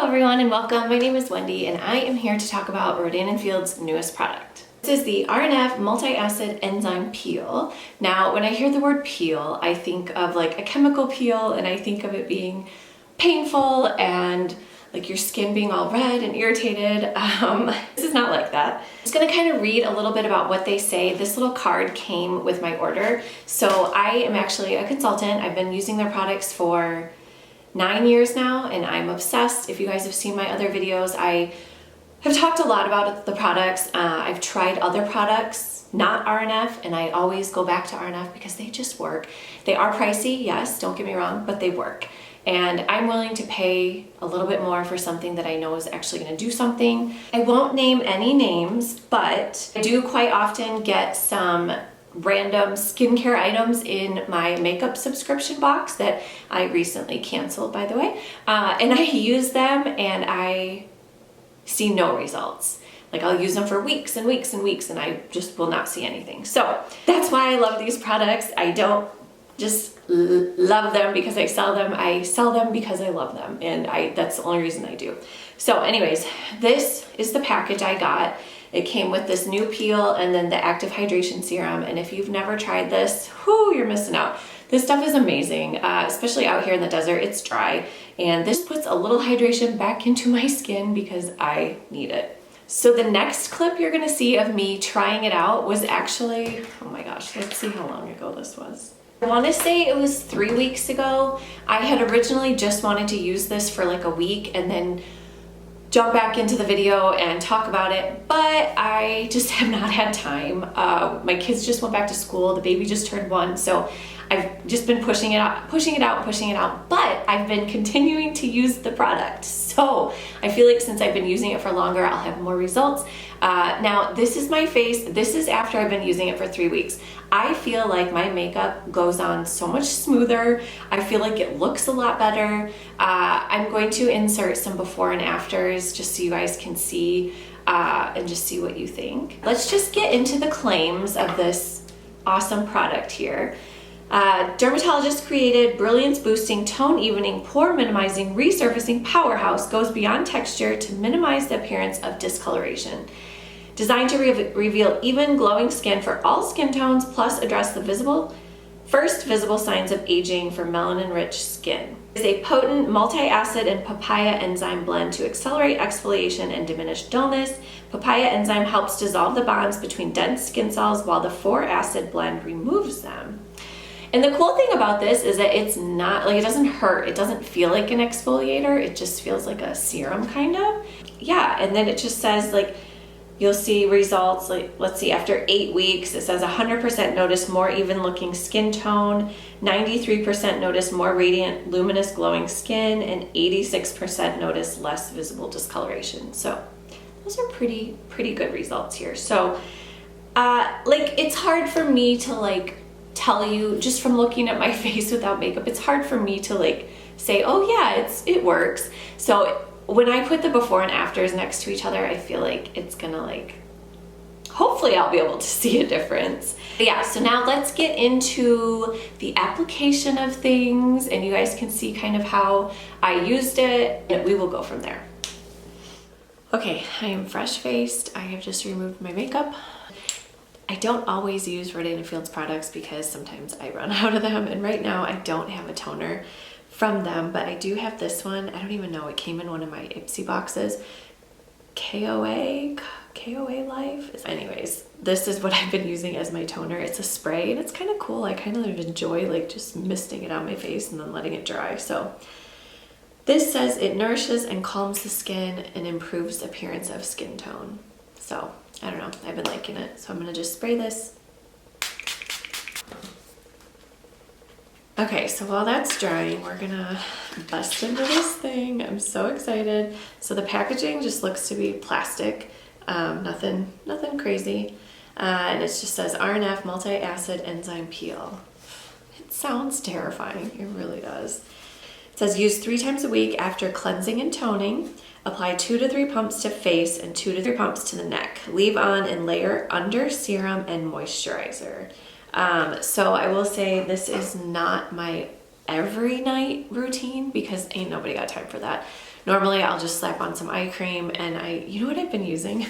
everyone and welcome. My name is Wendy and I am here to talk about Rodan & Field's newest product. This is the RNF multi-acid enzyme peel. Now when I hear the word peel, I think of like a chemical peel and I think of it being painful and like your skin being all red and irritated. This is not like that. I'm just gonna kind of read a little bit about what they say. This little card came with my order. So I am actually a consultant. I've been using their products for 9 years now and I'm obsessed. If you guys have seen my other videos, I have talked a lot about the products. I've tried other products, not RNF, and I always go back to RNF because they just work. They are pricey, yes, don't get me wrong, but they work. And I'm willing to pay a little bit more for something that I know is actually gonna do something. I won't name any names, but I do quite often get some random skincare items in my makeup subscription box that I recently canceled, by the way. And I use them and I see no results. Like I'll use them for weeks and weeks and weeks and I just will not see anything. So that's why I love these products. I don't just love them because I sell them because I love them, and that's the only reason I do. So anyways, this is the package I got. It came with this new peel and then the active hydration serum, and if you've never tried this, whoo, you're missing out. This stuff is amazing, especially out here in the desert. It's dry, and this puts a little hydration back into my skin because I need it. So the next clip you're gonna see of me trying it out was actually, oh my gosh, let's see how long ago this was. I want to say it was 3 weeks ago. I had originally just wanted to use this for like a week and then jump back into the video and talk about it, but I just have not had time. My kids just went back to school. The baby just turned 1, so I've just been pushing it out, but I've been continuing to use the product. So I feel like since I've been using it for longer, I'll have more results. Now this is my face. This is after I've been using it for 3 weeks. I feel like my makeup goes on so much smoother. I feel like it looks a lot better. I'm going to insert some before and afters just so you guys can see and just see what you think. Let's just get into the claims of this awesome product here. Dermatologist created brilliance boosting, tone evening, pore minimizing, resurfacing powerhouse, goes beyond texture to minimize the appearance of discoloration. Designed to reveal even glowing skin for all skin tones, plus address the first visible signs of aging for melanin-rich skin. It is a potent multi-acid and papaya enzyme blend to accelerate exfoliation and diminish dullness. Papaya enzyme helps dissolve the bonds between dense skin cells while the 4-acid blend removes them. And the cool thing about this is that it's not, like, it doesn't hurt. It doesn't feel like an exfoliator. It just feels like a serum kind of. Yeah, and then it just says, like, you'll see results, like, let's see, after 8 weeks, it says 100% notice more even looking skin tone, 93% notice more radiant, luminous, glowing skin, and 86% notice less visible discoloration. So those are pretty good results here. So, like, it's hard for me to, like, tell you just from looking at my face without makeup. It's hard for me to like say, oh yeah, it works. So when I put the before and afters next to each other, I feel like it's gonna, like, hopefully I'll be able to see a difference. But yeah, so now let's get into the application of things and you guys can see kind of how I used it and we will go from there. Okay, I am fresh faced. I have just removed my makeup. I don't always use Rodan & Field's products because sometimes I run out of them, and right now I don't have a toner from them, but I do have this one. I don't even know, it came in one of my Ipsy boxes. KOA Life. Anyways, this is what I've been using as my toner. It's a spray and it's kind of cool. I kind of enjoy like just misting it on my face and then letting it dry. So this says it nourishes and calms the skin and improves appearance of skin tone. So I don't know, I've been liking it. So I'm gonna just spray this. Okay, so while that's drying, we're gonna bust into this thing. I'm so excited. So the packaging just looks to be plastic, nothing crazy. And it just says RNF multi-acid enzyme peel. It sounds terrifying, it really does. It says use 3 times a week after cleansing and toning. Apply 2 to 3 pumps to face and 2 to 3 pumps to the neck. Leave on and layer under serum and moisturizer. So I will say this is not my every night routine because ain't nobody got time for that. Normally I'll just slap on some eye cream, and you know what I've been using?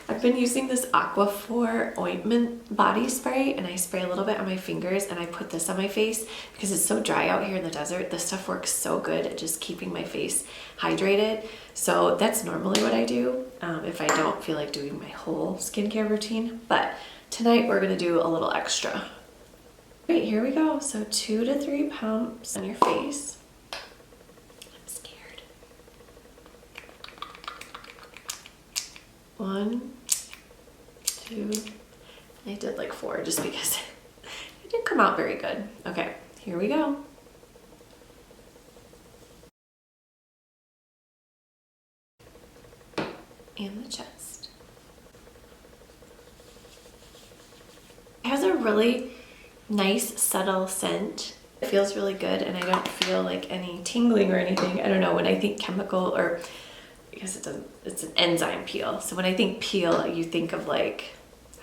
I've been using this Aquaphor ointment body spray, and I spray a little bit on my fingers, and I put this on my face because it's so dry out here in the desert. This stuff works so good at just keeping my face hydrated. So that's normally what I do if I don't feel like doing my whole skincare routine. But tonight we're gonna do a little extra. Great, here we go. So 2 to 3 pumps on your face. I'm scared. 1, 2, I did like 4 just because it didn't come out very good. Okay, here we go. And the chest. It has a really nice subtle scent. It feels really good, and I don't feel like any tingling or anything. I don't know, when I think chemical, or because it's an enzyme peel. So when I think peel, you think of like,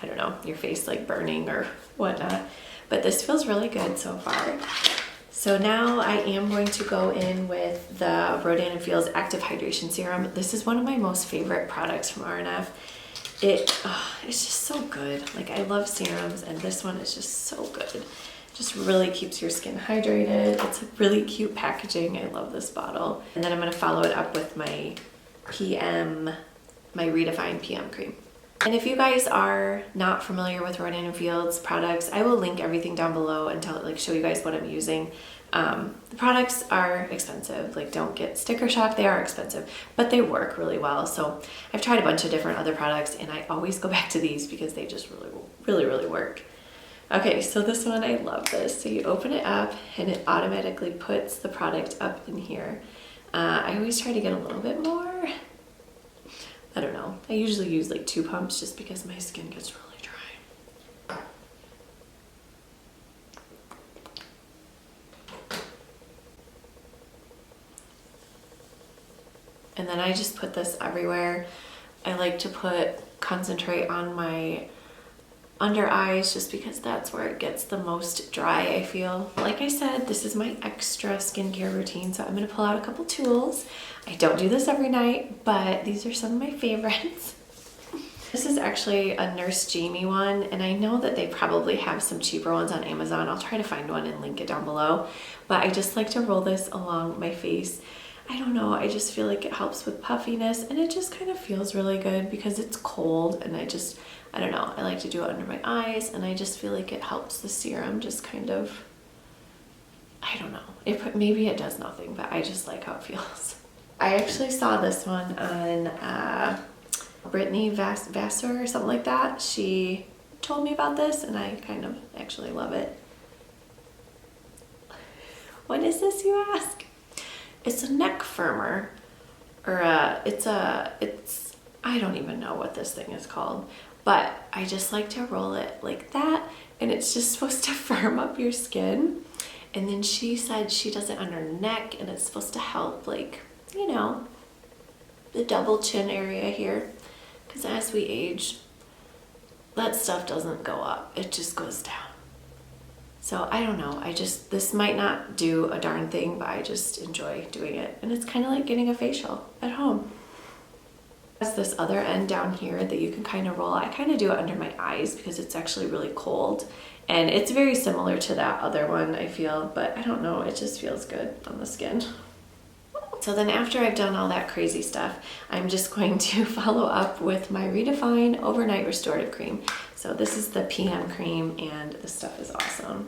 I don't know, your face like burning or whatnot. But this feels really good so far. So now I am going to go in with the Rodan & Fields Active Hydration Serum. This is one of my most favorite products from RNF. It's just so good. Like, I love serums, and this one is just so good. Just really keeps your skin hydrated. It's a really cute packaging. I love this bottle. And then I'm gonna follow it up with my Redefine PM cream. And if you guys are not familiar with Rodan & Fields products, I will link everything down below and show you guys what I'm using. The products are expensive. Like, don't get sticker shock, they are expensive, but they work really well. So I've tried a bunch of different other products, and I always go back to these because they just really work. Okay, so this one, I love this. So you open it up and it automatically puts the product up in here. I always try to get a little bit more. I don't know. I usually use like 2 pumps just because my skin gets really dry. And then I just put this everywhere. I like to concentrate on my under eyes just because that's where it gets the most dry, I feel. Like I said, this is my extra skincare routine, so I'm gonna pull out a couple tools. I don't do this every night, but these are some of my favorites. This is actually a Nurse Jamie one, and I know that they probably have some cheaper ones on Amazon. I'll try to find one and link it down below, but I just like to roll this along my face. I don't know, I just feel like it helps with puffiness, and it just kind of feels really good because it's cold, and I don't know, I like to do it under my eyes, and I just feel like it helps the serum just kind of, I don't know, maybe it does nothing, but I just like how it feels. I actually saw this one on Brittany Vassar or something like that. She told me about this, and I kind of actually love it. What is this, you ask? It's a neck firmer, or I don't even know what this thing is called, but I just like to roll it like that, and it's just supposed to firm up your skin. And then she said she does it on her neck, and it's supposed to help, like, you know, the double chin area here, because as we age, that stuff doesn't go up, it just goes down. So I don't know, this might not do a darn thing, but I just enjoy doing it. And it's kind of like getting a facial at home. There's this other end down here that you can kind of roll. I kind of do it under my eyes because it's actually really cold. And it's very similar to that other one, I feel, but I don't know, it just feels good on the skin. So then after I've done all that crazy stuff, I'm just going to follow up with my Redefine Overnight Restorative Cream. So this is the PM cream, and this stuff is awesome.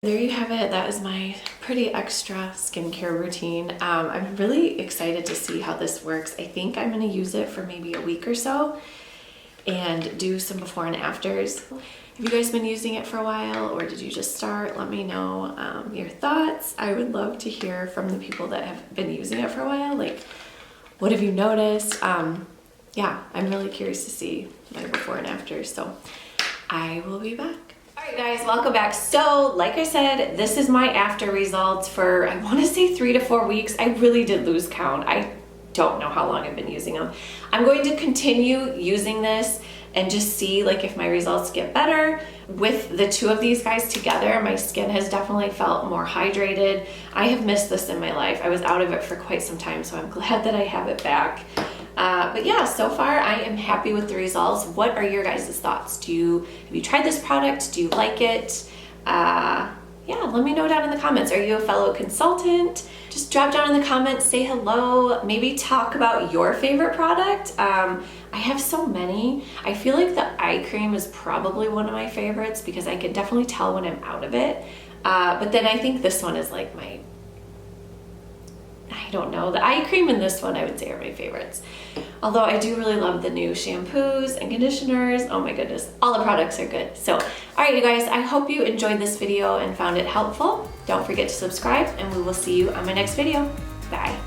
There you have it. That is my pretty extra skincare routine. I'm really excited to see how this works. I think I'm going to use it for maybe a week or so and do some before and afters. Have you guys been using it for a while, or did you just start? Let me know your thoughts. I would love to hear from the people that have been using it for a while. Like, what have you noticed? Yeah, I'm really curious to see my before and after, so I will be back. All right, guys, welcome back. So, like I said, this is my after results for, I want to say 3 to 4 weeks. I really did lose count. I don't know how long I've been using them. I'm going to continue using this and just see like if my results get better. With the two of these guys together, my skin has definitely felt more hydrated. I have missed this in my life. I was out of it for quite some time, so I'm glad that I have it back. But yeah, so far I am happy with the results. What are your guys' thoughts? Have you tried this product? Do you like it? Yeah, let me know down in the comments. Are you a fellow consultant? Just drop down in the comments, say hello, maybe talk about your favorite product. I have so many. I feel like the eye cream is probably one of my favorites because I can definitely tell when I'm out of it. But then I think this one is like I don't know, the eye cream and this one I would say are my favorites. Although I do really love the new shampoos and conditioners. Oh my goodness, all the products are good. So, all right, you guys, I hope you enjoyed this video and found it helpful. Don't forget to subscribe, and we will see you on my next video. Bye.